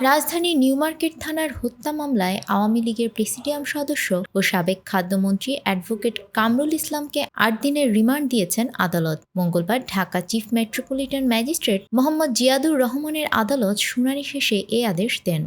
রাজধানীর নিউমার্কেট থানার হত্যা মামলায় আওয়ামী লীগের প্রেসিডিয়াম সদস্য ও সাবেক খাদ্যমন্ত্রী অ্যাডভোকেট কামরুল ইসলামকে ৮ দিনের রিমান্ড দিয়েছেন আদালত। মঙ্গলবার Dhaka chief metropolitan magistrate Mohammad Ziadur রহমানের আদালত শুনানি শেষে এ আদেশ দেন।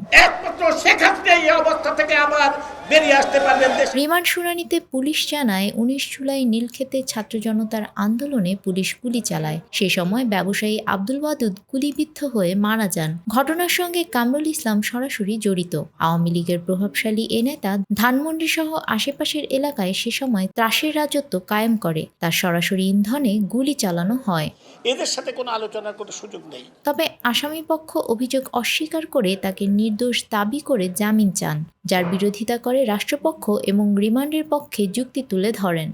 রিমান্ড শুনানিতে পুলিশ জানায় ১৯ জুলাই নীলক্ষেতে ছাত্র জনতার আন্দোলনে পুলিশ গুলি চালায়। সে সময় ব্যবসায়ী আব্দুল ওয়াদুদ গুলিবিদ্ধ হয়ে মারা যান। ঘটনার সঙ্গে কামরুল ইসলাম সরাসরি জড়িত। আওয়ামী লীগের প্রভাবশালী এ নেতা ধানমন্ডি সহ আশেপাশের এলাকায় সে সময় ত্রাসের রাজত্ব কায়েম করে। তার সরাসরি ইন্ধনে গুলি চালানো হয়। এদের সাথে কোনো আলোচনার কোনো সুযোগ নেই। তবে আসামিপক্ষ অভিযোগ অস্বীকার করে তাকে নির্দোষ দাবি করে জামিন চান, যার বিরোধিতা করে রাষ্ট্রপক্ষ এবং রিমান্ডের পক্ষে যুক্তি তুলে ধরেন।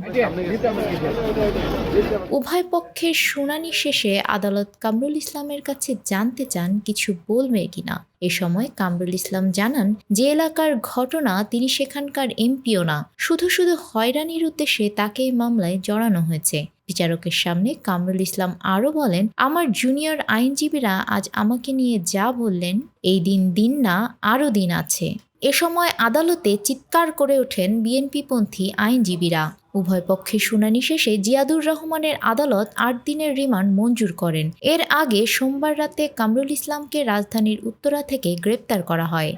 উভয় পক্ষের শুনানি শেষে আদালত কামরুল ইসলামের কাছে জানতে চান কিছু বলবে কিনা। এ সময় কামরুল ইসলাম জানান, যে এলাকার ঘটনা তিনি সেখানকার এমপিও না, শুধু হয়রানির উদ্দেশ্যে তাকে এই মামলায় জড়ানো হয়েছে। বিচারকের সামনে কামরুল ইসলাম আরও বলেন, আমার জুনিয়র আইনজীবীরা আজ আমাকে নিয়ে যা বললেন, এই দিন না আরও দিন আছে। এ সময় আদালতে চিৎকার করে ওঠেন বিএনপিপন্থী আইনজীবীরা। উভয় পক্ষের শুনানি শেষে জিয়াদুর রহমানের আদালত ৮ দিনের রিমান্ড মঞ্জুর করেন। এর আগে সোমবার রাতে কামরুল ইসলামকে রাজধানীর উত্তরা থেকে গ্রেপ্তার করা হয়।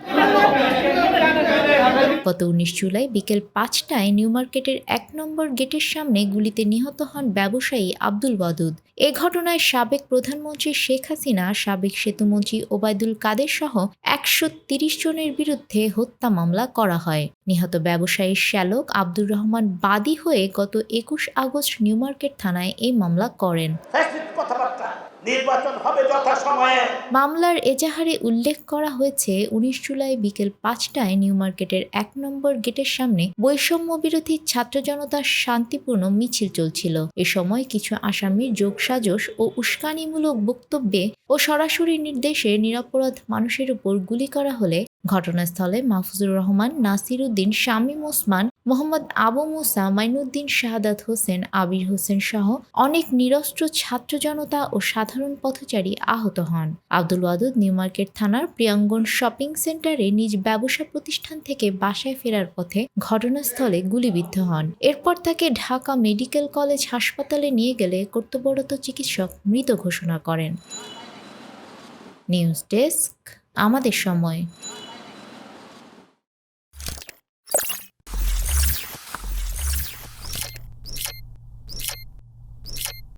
গত ১৯ জুলাই বিকেল ৫টায় নিউমার্কেটের ১ নম্বর গেটের সামনে গুলিতে নিহত হন ব্যবসায়ী আব্দুল ওয়াদুদ। এ ঘটনায় সাবেক প্রধানমন্ত্রী শেখ হাসিনা, সাবেক সেতুমন্ত্রী ওবায়দুল কাদের সহ ১৩০ জনের বিরুদ্ধে হত্যা মামলা করা হয়। নিহত ব্যবসায়ীর শ্যালক আব্দুর রহমান বাদী হয়ে গত ২১ আগস্ট নিউমার্কেট থানায় এই মামলা করেন। নির্বাচন হবে যথাসময়ে। মামলার এজাহারে উল্লেখ করা হয়েছে, ১৯ জুলাই বিকেল ৫টায় নিউমার্কেটের ১ নম্বর গেটের সামনে বৈষম্য বিরোধী ছাত্র জনতার শান্তিপূর্ণ মিছিল চলছিল। এ সময় কিছু আসামির যোগসাজশ ও উস্কানিমূলক বক্তব্যে ও সরাসরি নির্দেশে নিরপরাধ মানুষের উপর গুলি করা হলে ঘটনাস্থলে মাহফুজুর রহমান, নাসির উদ্দিন, শামীম ওসমান, মোহাম্মদ আবু মুসা, মাইনুদ্দিন, শাহাদাত হোসেন, আবির হোসেন সহ অনেক নিরস্ত্র ছাত্র জনতা ও সাধারণ পথচারী আহত হন। আব্দুল ওয়াদুদ নিউমার্কেট থানার প্রিয়াঙ্গন শপিং সেন্টারে নিজ ব্যবসা প্রতিষ্ঠান থেকে বাসায় ফেরার পথে ঘটনাস্থলে গুলিবিদ্ধ হন। এরপর তাকে ঢাকা মেডিকেল কলেজ হাসপাতালে নিয়ে গেলে কর্তব্যরত চিকিৎসক মৃত ঘোষণা করেন। নিউজ ডেস্ক, আমাদের সময়।